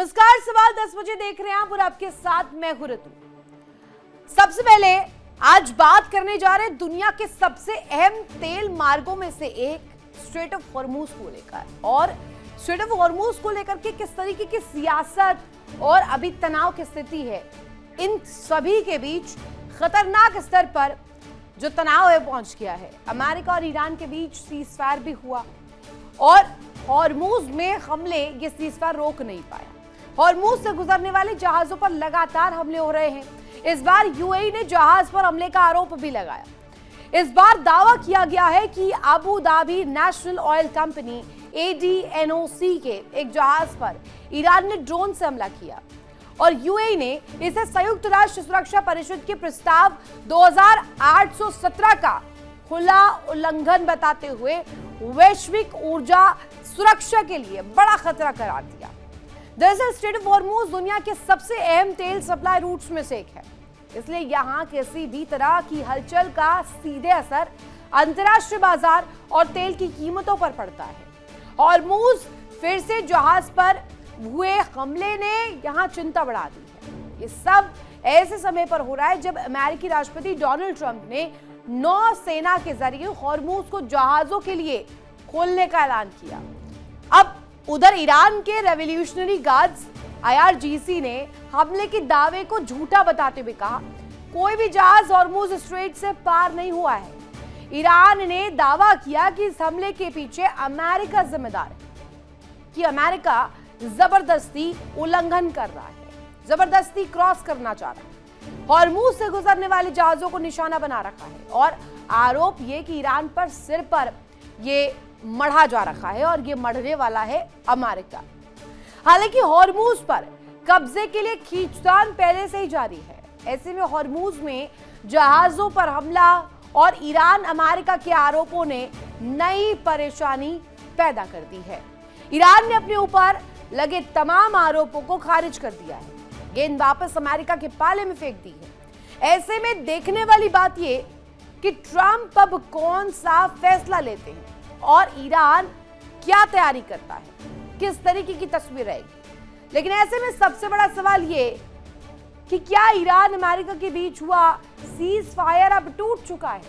नमस्कार, सवाल 10 बजे देख रहे हैं आप और आपके साथ मैं हूं ऋतु। सबसे पहले आज बात करने जा रहे हैं दुनिया के सबसे अहम तेल मार्गों में से एक स्ट्रेट ऑफ हॉर्मूज को लेकर, और स्ट्रेट ऑफ हॉर्मूज को लेकर के किस तरीके की सियासत और अभी तनाव की स्थिति है। इन सभी के बीच खतरनाक स्तर पर जो तनाव है पहुंच गया है। अमेरिका और ईरान के बीच सीजफायर भी हुआ और हॉर्मूज में हमले ये सीजफायर रोक नहीं पाया। हॉर्मूज से गुजरने वाले जहाजों पर लगातार हमले हो रहे हैं। इस बार यूएई ने जहाज पर हमले का आरोप भी लगाया। इस बार दावा किया गया है कि Abu Dhabi national oil company ADNOC के एक जहाज पर ईरान ने ड्रोन से हमला किया और यूएई ने इसे संयुक्त राष्ट्र सुरक्षा परिषद के प्रस्ताव 2817 का खुला उल्लंघन बताते हुए वैश्विक ऊर्जा सुरक्षा के लिए बड़ा खतरा करार दिया। दरअसल स्ट्रेट ऑफ हॉर्मूज दुनिया के सबसे अहम तेल सप्लाई रूट्स में से एक है, इसलिए यहां किसी भी तरह की हलचल का सीधे असर अंतर्राष्ट्रीय बाजार और तेल की कीमतों पर पड़ता है। हॉर्मूज फिर से जहाज पर हुए हमले ने यहां चिंता बढ़ा दी है। ये सब ऐसे समय पर हो रहा है जब अमेरिकी राष्ट्रपति डोनाल्ड ट्रंप ने नौसेना के जरिए हॉर्मूज को जहाजों के लिए खोलने का ऐलान किया। अब उधर ईरान के रेवोल्यूशनरी गार्ड्स IRGC ने हमले के दावे को झूठा बताते हुए कहा कोई भी जहाज हॉर्मूज स्ट्रेट से पार नहीं हुआ है। ईरान ने दावा किया कि इस हमले के पीछे अमेरिका जिम्मेदार है, कि अमेरिका जबरदस्ती उल्लंघन कर रहा है, जबरदस्ती क्रॉस करना चाह रहा है, हॉर्मूज से गुजरने वाले जहाजों को निशाना बना रखा है और आरोप ये कि ईरान पर सिर पर ये मढ़ा जा रखा है और ये मढ़ने वाला है अमेरिका। हालांकि हॉर्मूज पर कब्जे के लिए खींचतान पहले से ही जारी है। ऐसे में हॉर्मूज में जहाजों पर हमला और ईरान अमेरिका के आरोपों ने नई परेशानी पैदा कर दी है। ईरान ने अपने ऊपर लगे तमाम आरोपों को खारिज कर दिया है, गेंद वापस अमेरिका के पाले में फेंक दी है। ऐसे में देखने वाली बात यह कि ट्रंप अब कौन सा फैसला लेते हैं और ईरान क्या तैयारी करता है, किस तरीके की तस्वीर रहेगी। लेकिन ऐसे में सबसे बड़ा सवाल ये कि क्या ईरान अमेरिका के बीच हुआ सीज फायर अब टूट चुका है,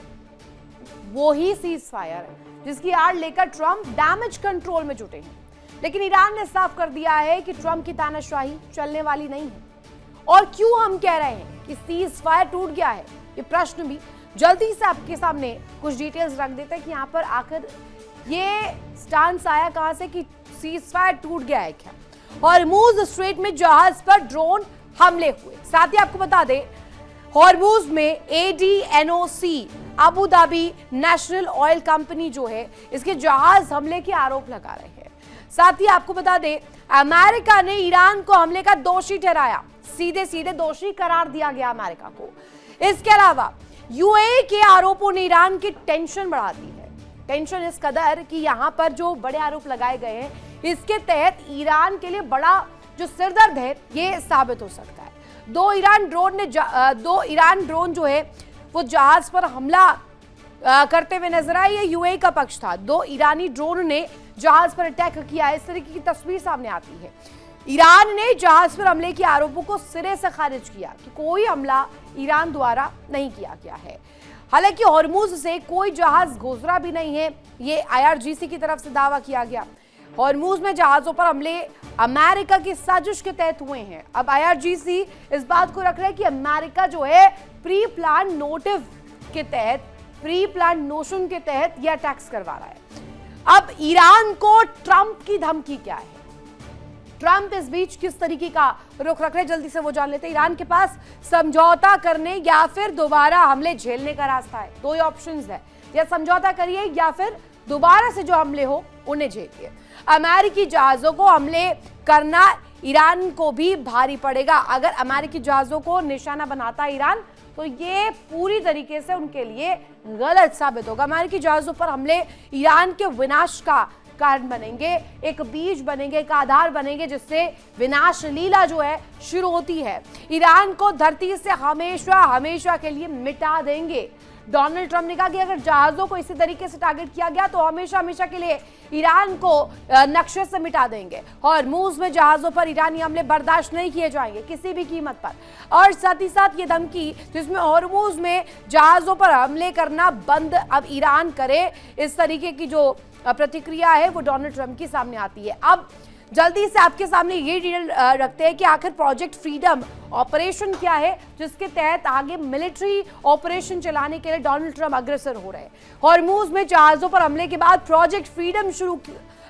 वो ही सीज फायर जिसकी आड़ लेकर ट्रंप डैमेज कंट्रोल में जुटे हैं। लेकिन ईरान ने साफ कर दिया है कि ट्रंप की तानाशाही चलने वाली नहीं है। और क्यों हम कह रहे हैं कि सीज फायर टूट गया है, ये प्रश्न भी जल्दी से आपके सामने कुछ डिटेल्स रख देते हैं कि यहाँ पर आखिर ये स्टांस आया कहां से कि सीज फायर टूट गया है क्या। हॉर्मूज स्ट्रेट में जहाज पर ड्रोन हमले हुए। साथ ही आपको बता दें हॉर्मूज में ADNOC Abu Dhabi national oil company जो है इसके जहाज हमले के आरोप लगा रहे हैं। साथ ही आपको बता दें अमेरिका ने ईरान को हमले का दोषी ठहराया, सीधे सीधे दोषी करार दिया गया अमेरिका को। इसके अलावा यूएई के आरोपों ने ईरान की टेंशन बढ़ा दी है। टेंशन इस कदर कि यहां पर जो बड़े आरोप लगाए गए हैं इसके तहत ईरान के लिए बड़ा जो सिरदर्द है ये साबित हो सकता है। दो ईरान ड्रोन जो है वो जहाज पर हमला करते हुए नजर आए। ये यूएई का पक्ष था। 2 ईरानी ड्रोन ने जहाज पर अटैक किया, इस तरीके की तस्वीर सामने आती है। ईरान ने जहाज पर हमले के आरोपों को सिरे से खारिज किया कि कोई हमला ईरान द्वारा नहीं किया गया है। हालांकि हॉर्मूज से कोई जहाज गुजरा भी नहीं है, ये IRGC की तरफ से दावा किया गया। हॉर्मूज में जहाजों पर हमले अमेरिका की साजिश के तहत हुए हैं। अब IRGC इस बात को रख रहा है कि अमेरिका जो है प्री प्लान नोटिव के तहत, प्री प्लान नोशन के तहत यह अटैक्स करवा रहा है। अब ईरान को ट्रंप की धमकी क्या है, ट्रंप इस बीच किस तरीके का रुख रख रहे, जल्दी से वो जान लेते हैं। ईरान के पास समझौता करने या फिर दोबारा हमले झेलने का रास्ता है। 2 ही ऑप्शंस है, या समझौता करिए या फिर दोबारा से जो हमले हो उन्हें झेलिए। अमेरिकी जहाजों को हमले करना ईरान को भी भारी पड़ेगा। अगर अमेरिकी जहाजों को निशाना बनाता ईरान तो ये पूरी तरीके से उनके लिए गलत साबित होगा। अमेरिकी जहाजों पर हमले ईरान के विनाश का कारण बनेंगे, एक बीज बनेंगे, एक आधार बनेंगे जिससे विनाश लीला जो है शुरू होती है। ईरान को धरती से हमेशा हमेशा के लिए मिटा देंगे। डोनाल्ड ट्रंप ने कहा कि अगर जहाजों को इसी तरीके से टारगेट किया गया तो हमेशा हमेशा के लिए ईरान को नक्शे से मिटा देंगे। हॉर्मूज में जहाजों पर ईरानी हमले बर्दाश्त नहीं किए जाएंगे किसी भी कीमत पर। और साथ ही साथ ये धमकी जिसमें हॉर्मूज में जहाजों पर हमले करना बंद अब ईरान करे, इस तरीके की जो प्रतिक्रिया है वो डोनाल्ड ट्रंप के सामने आती है। अब जल्दी से आपके सामने ये डिटेल रखते हैं कि आखिर प्रोजेक्ट फ्रीडम ऑपरेशन क्या है जिसके तहत आगे मिलिट्री ऑपरेशन चलाने के लिए डोनाल्ड ट्रंप अग्रसर हो रहे हैं। हॉर्मूज में जहाजों पर हमले के बाद प्रोजेक्ट फ्रीडम शुरू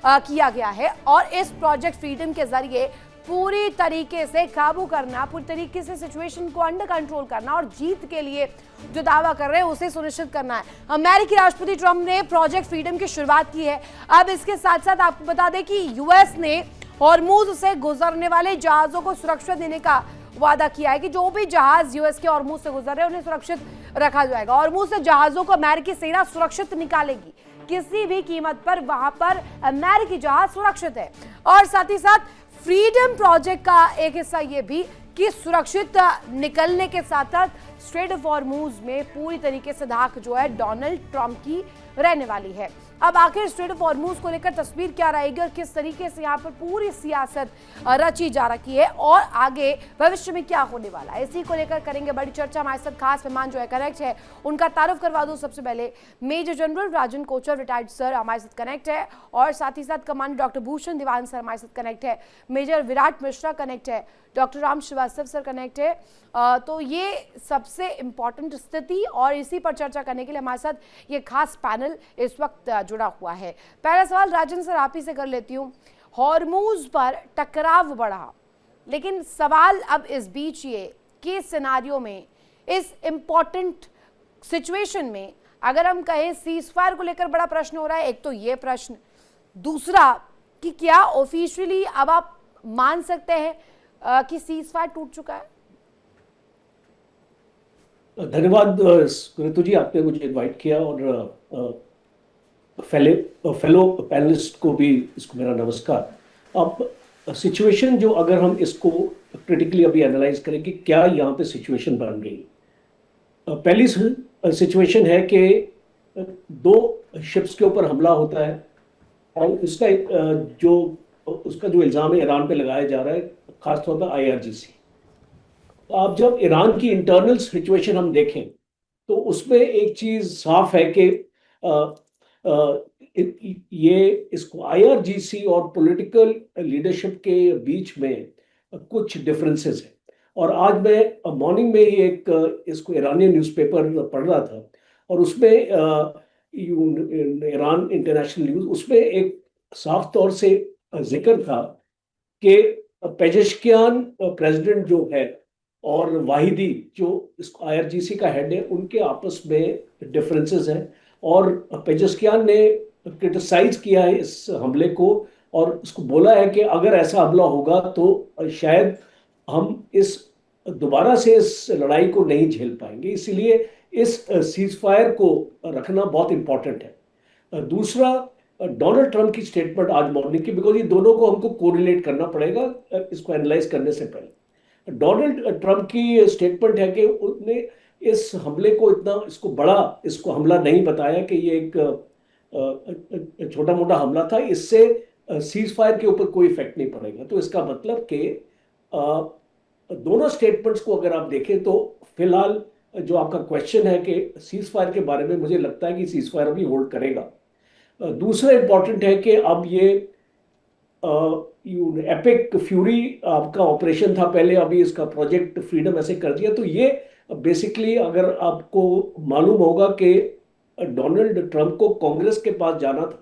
किया गया है और इस प्रोजेक्ट फ्रीडम के जरिए पूरी तरीके से काबू करना, पूरी तरीके से सिचुएशन को अंडर कंट्रोल करना और जीत के लिए जो दावा कर रहे हैं उसे सुनिश्चित करना है। अमेरिकी राष्ट्रपति ट्रंप ने प्रोजेक्ट फ्रीडम की शुरुआत की है। अब इसके साथ साथ आपको बता दें कि यूएस ने हॉर्मूज से गुजरने वाले जहाजों को सुरक्षा देने का वादा किया है कि जो भी जहाज यूएस के हॉर्मूज से गुजर रहे हैं उन्हें सुरक्षित रखा जाएगा। हॉर्मूज से जहाजों को अमेरिकी सेना सुरक्षित निकालेगी, किसी भी कीमत पर वहां पर अमेरिकी जहाज सुरक्षित है। और साथ ही साथ फ्रीडम प्रोजेक्ट का एक हिस्सा यह भी कि सुरक्षित निकलने के साथ साथ स्ट्रेट ऑफ हॉर्मूज में पूरी तरीके से धाक जो है डोनाल्ड ट्रंप की रहने वाली है। अब आखिर स्ट्रेट ऑफ हॉर्मूज को लेकर तस्वीर क्या रहेगी और किस तरीके से यहाँ पर पूरी सियासत रची जा रखी है और आगे भविष्य में क्या होने वाला है, इसी को लेकर करेंगे बड़ी चर्चा। हमारे साथ खास मेहमान जो है कनेक्ट है, उनका तारुफ करवा दूं। सबसे पहले major general Rajan Kochar retired sir हमारे साथ कनेक्ट है और साथ ही साथ commander doctor Bhushan Diwan sir हमारे साथ कनेक्ट है, मेजर विराट मिश्रा कनेक्ट है, doctor Ram Srivastava sir connect है। तो ये सबसे इंपॉर्टेंट स्थिति और इसी पर चर्चा करने के लिए हमारे साथ ये खास पैनल इस वक्त जुड़ा हुआ है। पहला सवाल राजन सर आप ही से कर लेती हूँ। हॉर्मूज पर टकराव बढ़ा, लेकिन सवाल अब इस बीच ये कि सिनारियो में, इस इंपॉर्टेंट सिचुएशन में अगर हम कहें सीज फायर को लेकर बड़ा प्रश्न हो रहा है। एक तो ये प्रश्न, दूसरा कि क्या ऑफिशियली अब आप मान सकते हैं कि सीज फायर टूट चुका है? धन्यवाद ऋतु जी, आपने मुझे इनवाइट किया और फेलो पैनलिस्ट को भी इसको मेरा नमस्कार। अब सिचुएशन जो अगर हम इसको क्रिटिकली अभी एनालाइज करें कि क्या यहाँ पे सिचुएशन बन गई। पहली सिचुएशन है कि दो शिप्स के ऊपर हमला होता है और उसका जो इल्ज़ाम है ईरान पे लगाया जा रहा है, खासतौर पर IRGC। अब जब ईरान की इंटरनल सिचुएशन हम देखें तो उसमें एक चीज़ साफ है कि ये इसको IRGC और पॉलिटिकल लीडरशिप के बीच में कुछ डिफरेंसेस हैं। और आज मैं मॉर्निंग में ही एक इसको ईरानी न्यूज़पेपर पढ़ रहा था और उसमें ईरान इंटरनेशनल न्यूज़, उसमें एक साफ तौर से जिक्र था कि पेजेश्कियान प्रेसिडेंट जो है और वाहिदी जो इसको IRGC का हेड है, उनके आपस में डिफरेंसेस हैं और पेजेश्कियान ने क्रिटिसाइज किया है इस हमले को और उसको बोला है कि अगर ऐसा हमला होगा तो शायद हम दोबारा से इस लड़ाई को नहीं झेल पाएंगे, इसीलिए इस सीज फायर को रखना बहुत इंपॉर्टेंट है। दूसरा, डोनाल्ड ट्रंप की स्टेटमेंट आज मॉर्निंग की, बिकॉज ये दोनों को हमको कोरिलेट करना पड़ेगा इसको एनालाइज करने से पहले। डोनाल्ड ट्रंप की स्टेटमेंट है कि उसने इस हमले को इसको हमला नहीं बताया कि ये एक छोटा मोटा हमला था, इससे सीज फायर के ऊपर कोई इफेक्ट नहीं पड़ेगा। तो इसका मतलब कि दोनों स्टेटमेंट्स को अगर आप देखें तो फिलहाल जो आपका क्वेश्चन है कि सीज फायर के बारे में, मुझे लगता है कि सीज फायर अभी होल्ड करेगा। दूसरा इंपॉर्टेंट है कि अब ये एपिक फ्यूरी आपका ऑपरेशन था पहले, अभी इसका प्रोजेक्ट फ्रीडम ऐसे कर दिया। तो ये बेसिकली अगर आपको मालूम होगा कि डोनाल्ड ट्रंप को कांग्रेस के पास जाना था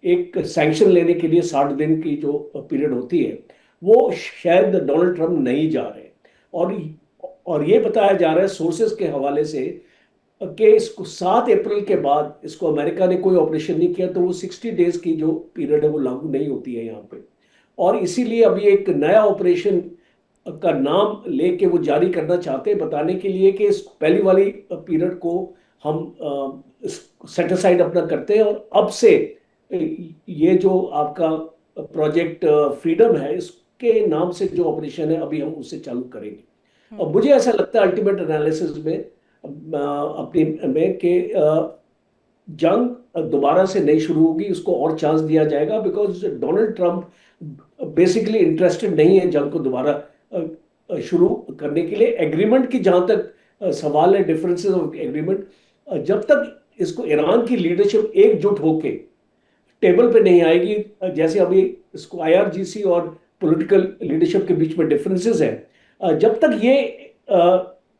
एक सैंक्शन लेने के लिए, 60 दिन की जो पीरियड होती है, वो शायद डोनाल्ड ट्रंप नहीं जा रहे। और ये बताया जा रहा है सोर्सेज के हवाले से कि इसको 7 अप्रैल के बाद इसको अमेरिका ने कोई ऑपरेशन नहीं किया तो वो 60 डेज की जो पीरियड है वो लागू नहीं होती है यहाँ पे। और इसीलिए अभी एक नया ऑपरेशन का नाम लेके वो जारी करना चाहते हैं, बताने के लिए कि इस पहली वाली पीरियड को हम सेट असाइड अपना करते हैं और अब से ये जो आपका प्रोजेक्ट फ्रीडम है इसके नाम से जो ऑपरेशन है अभी हम उसे चालू करेंगे। और मुझे ऐसा लगता है अल्टीमेट एनालिसिस में अपनी में कि जंग दोबारा से नहीं शुरू होगी, उसको और चांस दिया जाएगा, because Donald Trump basically interested नहीं है जंग को दोबारा शुरू करने के लिए। एग्रीमेंट की जहां तक सवाल है, डिफरेंसेस ऑफ एग्रीमेंट, जब तक इसको ईरान की लीडरशिप एकजुट होके टेबल पे नहीं आएगी, जैसे अभी इसको आईआरजीसी और पॉलिटिकल लीडरशिप के बीच में डिफरेंसेस है, जब तक ये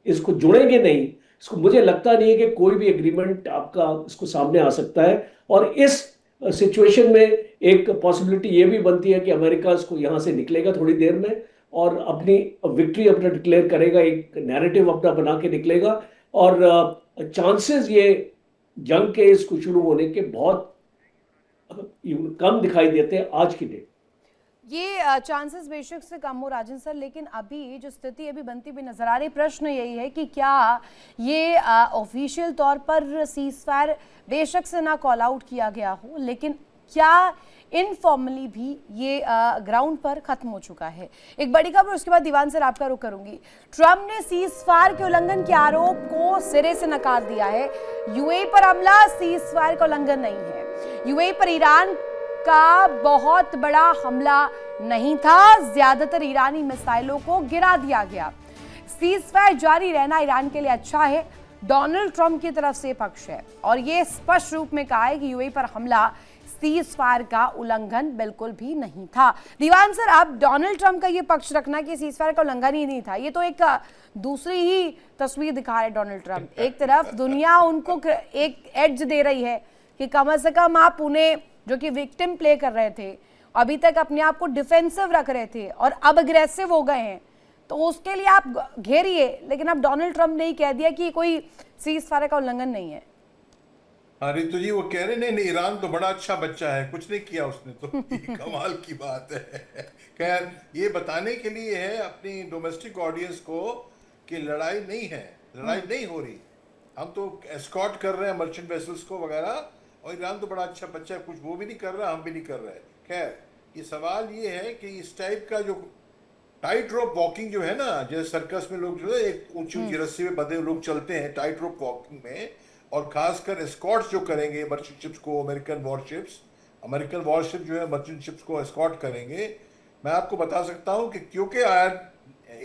इसको जुड़ेंगे नहीं, इसको मुझे लगता नहीं है कि कोई भी एग्रीमेंट आपका इसको सामने आ सकता है। और इस सिचुएशन में एक पॉसिबिलिटी ये भी बनती है कि अमेरिका इसको यहाँ से निकलेगा थोड़ी देर में और अपनी विक्ट्री अपना डिक्लेयर करेगा, एक नैरेटिव अपना बना के निकलेगा, और चांसेस ये जंग के इसको शुरू होने के बहुत कम दिखाई देते हैं आज की डेट। ये चांसेस बेशक से कम हो राजन सर, लेकिन अभी जो स्थिति अभी बनती हुई नजर आ रही, प्रश्न यही है कि क्या ये ऑफिशियल तौर पर सीज फायर बेशक से ना कॉल आउट किया गया हो, लेकिन क्या इनफॉर्मली भी ये ग्राउंड पर खत्म हो चुका है। एक बड़ी खबर, उसके बाद दीवान सर आपका रुख करूंगी। ट्रंप ने सीज फायर के उल्लंघन के आरोप को सिरे से नकार दिया है। यूएई पर हमला सीज फायर का उल्लंघन नहीं है। यूएई पर ईरान का बहुत बड़ा हमला नहीं था, ज्यादातर ईरानी मिसाइलों को गिरा दिया गया। सीज फायर जारी रहना ईरान के लिए अच्छा है, डोनाल्ड ट्रंप की तरफ से पक्ष है, और ये स्पष्ट रूप में कहा है कि यूएई पर हमला सीज फायर का उल्लंघन बिल्कुल भी नहीं था। दीवान सर, आप डोनाल्ड ट्रंप का ये पक्ष रखना कि सीज फायर का उल्लंघन ही नहीं था, ये तो एक दूसरी ही तस्वीर दिखा रहे डोनाल्ड ट्रंप। एक तरफ दुनिया उनको एक एड्ज दे रही है कि कम से कम आप उन्हें, जो कि विक्टिम प्ले कर रहे थे, अभी तक अपने आप को डिफेंसिव रख रहे थे और अब अग्रेसिव हो गए हैं, तो उसके लिए आप घेरिए, लेकिन अब डोनाल्ड ट्रंप ने ही कह दिया कि कोई सीज फायर का उल्लंघन नहीं है। अरे तो जी वो कह रहे नहीं, ईरान तो बड़ा अच्छा बच्चा है, कुछ नहीं किया उसने, तो ये कमाल की बात है। खैर, ये बताने के लिए है अपनी डोमेस्टिक ऑडियंस को कि लड़ाई नहीं है, लड़ाई नहीं हो रही, हम तो एस्कॉर्ट कर रहे हैं मर्चेंट वेसल्स को वगैरह, और ईरान तो बड़ा अच्छा बच्चा है, कुछ वो भी नहीं कर रहा, हम भी नहीं कर रहे। खैर, ये सवाल ये है कि इस टाइप का जो टाइट रोप वॉकिंग जो है ना, जैसे सर्कस में लोग जो है एक ऊंची ऊंची रस्सी में बंधे लोग चलते हैं टाइट रोप वॉकिंग में, और खासकर एस्कॉर्ट जो करेंगे मर्चेंट शिप्स को, अमेरिकन वॉरशिप जो है मर्चेंट शिप्स को एस्कॉर्ट करेंगे, मैं आपको बता सकता हूं कि क्योंकि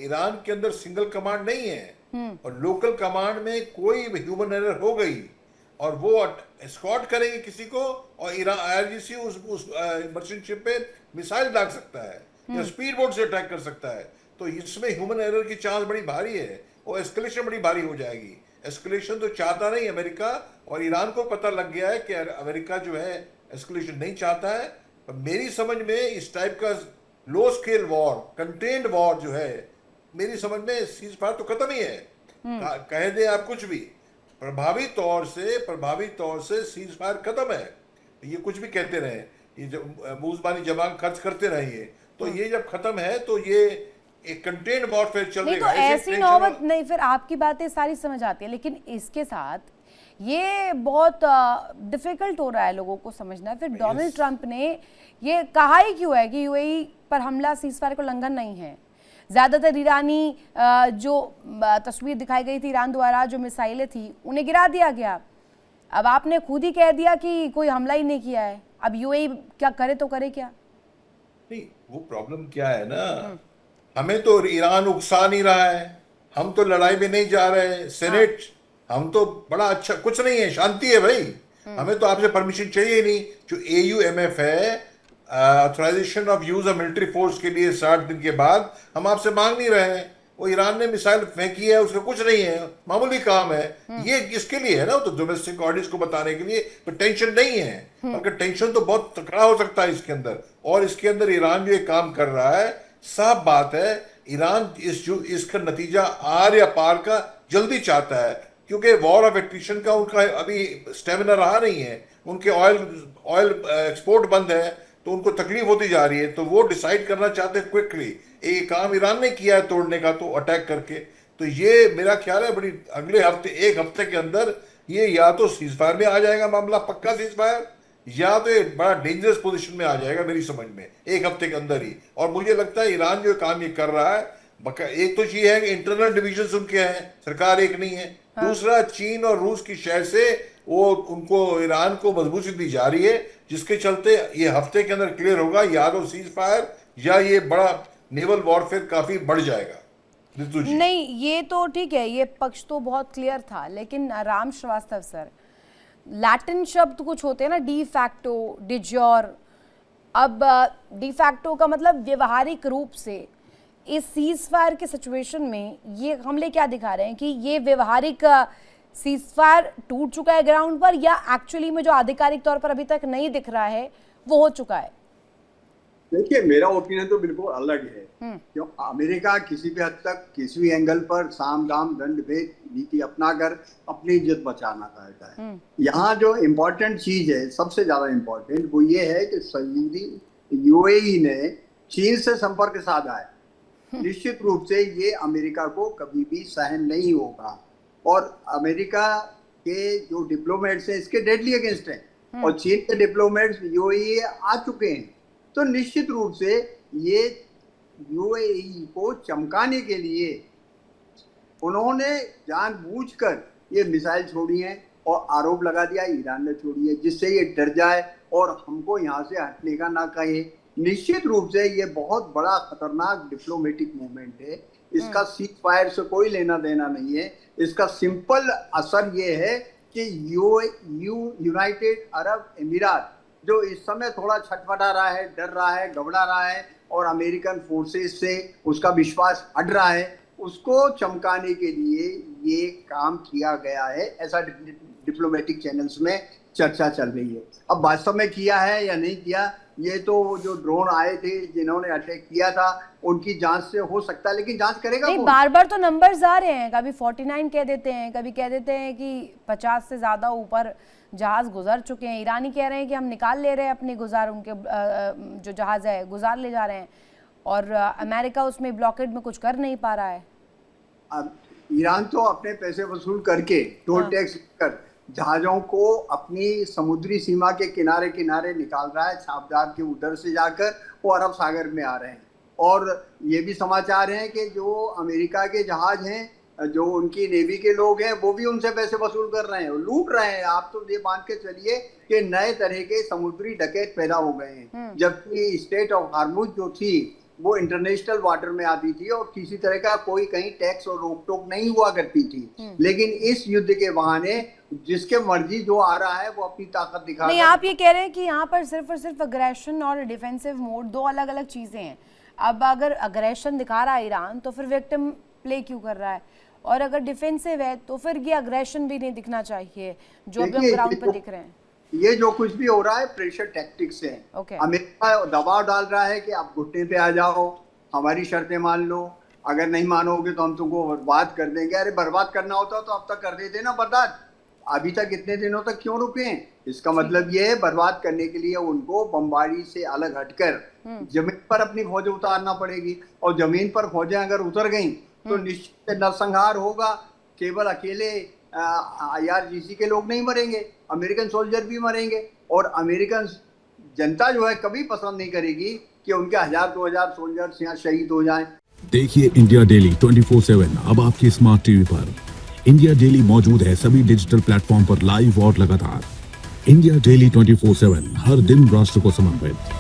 ईरान के अंदर सिंगल कमांड नहीं है और लोकल कमांड में कोई ह्यूमन एरर हो गई और वो एस्कॉर्ट करेंगे किसी को, और ईरान आईआरजीसी उस मर्चेंट शिप पे मिसाइल दाग सकता है या स्पीड बोट से अटैक कर सकता है, तो इसमें ह्यूमन एरर की चांस बड़ी भारी है और एस्केलेशन बड़ी भारी हो जाएगी। एस्केलेशन तो चाहता नहीं अमेरिका, और ईरान को पता लग गया है कि अमेरिका जो है एस्केलेशन नहीं चाहता है। पर मेरी समझ में इस टाइप का लो स्केल वॉर, कंटेन्ड वॉर जो है, मेरी समझ में सीज फायर तो खत्म ही है, कह दे आप कुछ भी, प्रभावी तौर से सीज फायर खत्म है। ये कुछ भी कहते रहे, ये जो मूजबानी जमांग खर्च करते रहे, तो ये जब खत्म है तो ये एक कंटेन्ड वॉरफेयर चलेगा। नहीं तो ऐसी नौबत नहीं, फिर आपकी बातें सारी समझ आती है, लेकिन इसके साथ ये बहुत डिफिकल्ट हो रहा है लोगों को समझना। फिर डोनाल्ड ट्रंप ने ये कहा ही क्यों है कि यूएई पर हमला सीज फायर का उल्लंघन नहीं है। ज़्यादातर ईरानी जो तस्वीर दिखाई गई थी ईरान द्वारा, जो मिसाइलें थी उन्हें गिरा दिया गया। अब आपने खुद ही कह दिया कि कोई हमला ही नहीं किया है, अब यूएई क्या करे तो करे क्या? नहीं, वो प्रॉब्लम क्या है ना, हमें तो ईरान उकसा नहीं रहा है, हम तो लड़ाई में नहीं जा रहे, सेनेट हम तो बड़ा अच्छा, कुछ नहीं है, शांति है भाई, हमें तो आपसे परमिशन चाहिए नहीं। जो AUMF है, authorisation of use of military force के लिए 60 दिन के बाद हम आपसे मांग नहीं रहे हैं। वो ईरान ने मिसाइल फेंकी है, उसका कुछ नहीं है, मामूली काम है, ये इसके लिए है ना, तो डोमेस्टिक ऑडियंस को बताने के लिए, तो टेंशन नहीं है, मगर टेंशन तो बहुत तगड़ा हो सकता है इसके अंदर। और इसके अंदर ईरान जो ये काम कर रहा है, साफ बात है, ईरान इसका नतीजा आर या पार का जल्दी चाहता है, क्योंकि वॉर ऑफ एट्रिशन का उनका अभी स्टेमिना रहा नहीं है, उनके ऑयल एक्सपोर्ट बंद है, तो उनको तकलीफ होती जा रही है, तो वो डिसाइड करना चाहते हैं क्विकली। एक काम ईरान ने किया है तोड़ने का, तो अटैक करके, तो ये मेरा ख्याल है बड़ी अगले हफ्ते, एक हफ्ते के अंदर ये या तो सीज फायर में आ जाएगा मामला, पक्का सीज फायर, या तो ये बड़ा डेंजरस पोजीशन में आ जाएगा मेरी समझ में, एक हफ्ते के अंदर ही। और मुझे लगता है ईरान जो काम ये कर रहा है, एक तो ये है कि इंटरनल डिविजन उनके हैं, सरकार एक नहीं है। दूसरा, चीन और रूस की शहर से वो उनको ईरान को मजबूती दी जा रही है, जिसके चलते ये हफ्ते के अंदर क्लियर होगा या तो सीज फायर या ये बड़ा नेवल वॉरफेयर काफी बढ़ जाएगा। रितु जी, नहीं, ये तो ठीक है, ये पक्ष तो बहुत क्लियर था, लेकिन राम श्रीवास्तव सर, लैटिन शब्द कुछ होते हैं ना, डी फैक्टो, डिजोर। अब डी फैक्टो का मतलब व्यवहारिक रूप से इस सीज फायर के सिचुएशन में ये हमले क्या दिखा रहे हैं कि ये व्यवहारिक सीज फायर टूट चुका है ग्राउंड पर, या एक्चुअली में जो आधिकारिक तौर पर अभी तक नहीं दिख रहा है वो हो चुका है? देखिए, मेरा ओपिनियन तो बिल्कुल अलग है। क्यों अमेरिका किसी भी हद तक किसी भी एंगल पर साम दाम दंड भेद नीति अपनाकर अपनी इज्जत बचाना चाहता है। यहाँ जो इम्पोर्टेंट चीज है, सबसे ज्यादा इम्पोर्टेंट, वो ये है कि सऊदी यूएई ने चीन से संपर्क साधा है। निश्चित रूप से ये अमेरिका को कभी भी सहन नहीं होगा, और अमेरिका के जो डिप्लोमेट्स हैं इसके डेडली अगेंस्ट हैं, और चीन के डिप्लोमेट्स यूएई आ चुके हैं। तो निश्चित रूप से ये यूएई को चमकाने के लिए उन्होंने जानबूझकर ये मिसाइल छोड़ी है और आरोप लगा दिया ईरान ने छोड़ी है, जिससे ये डर जाए और हमको यहाँ से हटने का ना कहे। निश्चित रूप से ये बहुत बड़ा खतरनाक डिप्लोमेटिक मूवमेंट है। इसका सीज फायर से कोई लेना देना नहीं है। इसका सिंपल असर ये है कि यूनाइटेड अरब अमीरात जो इस समय थोड़ा छटपटा रहा है, डर रहा है, घबरा रहा है, और अमेरिकन फोर्सेस से उसका विश्वास हट रहा है, उसको चमकाने के लिए ये काम किया गया है, ऐसा डिप्लोमेटिक चैनल्स में चर्चा चल रही है। अब वास्तव में किया है या नहीं किया, ये तो जो ड्रोन आए थे जिन्होंने अटैक किया था उनकी जांच से हो सकता है, लेकिन जांच करेगा नहीं, कौन? बार बार तो नंबर्स आ रहे हैं, कभी 49 कह देते हैं, कभी कह देते हैं कि 50 से ज्यादा ऊपर जहाज गुजर चुके हैं। ईरानी कह रहे हैं कि हम निकाल ले रहे हैं अपने गुजार, उनके जो जहाज है गुजार ले जा रहे हैं, और अमेरिका उसमें ब्लॉकेड में कुछ कर नहीं पा रहा है। अब ईरान तो अपने पैसे वसूल करके टोल टैक्स कर जहाजों को अपनी समुद्री सीमा के किनारे किनारे निकाल रहा है, छापदार के उधर से जाकर वो अरब सागर में आ रहे हैं। और ये भी समाचार हैं कि जो अमेरिका के जहाज हैं, जो उनकी नेवी के लोग हैं, वो भी उनसे पैसे वसूल कर रहे हैं, लूट रहे हैं। आप तो ये मान के चलिए कि नए तरह के समुद्री डकैत पैदा हो गए हैं, जबकि स्टेट ऑफ हार्मुज जो थी वो इंटरनेशनल वाटर में आती थी और किसी तरह का कोई कहीं टैक्स और रोक टोक नहीं हुआ करती थी। लेकिन इस युद्ध के बहाने जिसके मर्जी जो आ रहा है वो अपनी ताकत दिखा नहीं, आप ये कह रहे हैं कि यहाँ पर सिर्फ और सिर्फ अग्रेशन और डिफेंसिव मोड दो अलग अलग चीजें हैं। अब अगर अग्रेशन दिखा रहा है ईरान तो फिर विक्टिम प्ले क्यों कर रहा है, और अगर डिफेंसिव है तो फिर ये अग्रेशन भी नहीं दिखना चाहिए जो अभी हम ग्राउंड पर दिख रहे हैं। ये जो कुछ भी हो रहा है प्रेशर टैक्टिक्स है। अमेरिका दबाव डाल रहा है कि आप घुटने पे आ जाओ, हमारी शर्तें मान लो, अगर नहीं मानोगे तो हम तुमको बर्बाद कर देंगे। अरे बर्बाद करना होता तो अब तक कर देते ना बर्बाद, अभी तक इतने दिनों तक क्यों रुके हैं? इसका मतलब ये है बर्बाद करने के लिए उनको बमबारी से अलग हटकर जमीन पर अपनी फौजें उतारना पड़ेगी, और जमीन पर फौजें अगर उतर गई तो निश्चित नरसंहार होगा। केवल अकेले IRGC के लोग नहीं मरेंगे, अमेरिकन सोल्जर भी मरेंगे, और अमेरिकन जनता जो है कभी पसंद नहीं करेगी कि उनके 1000-2000 सोल्जर्स यहाँ शहीद हो जाएं। देखिए इंडिया डेली 24/7 अब आपकी स्मार्ट टीवी पर। इंडिया डेली मौजूद है सभी डिजिटल प्लेटफॉर्म पर लाइव और लगातार। इंडिया डेली 24/7 हर दिन राष्ट्र को समर्पित।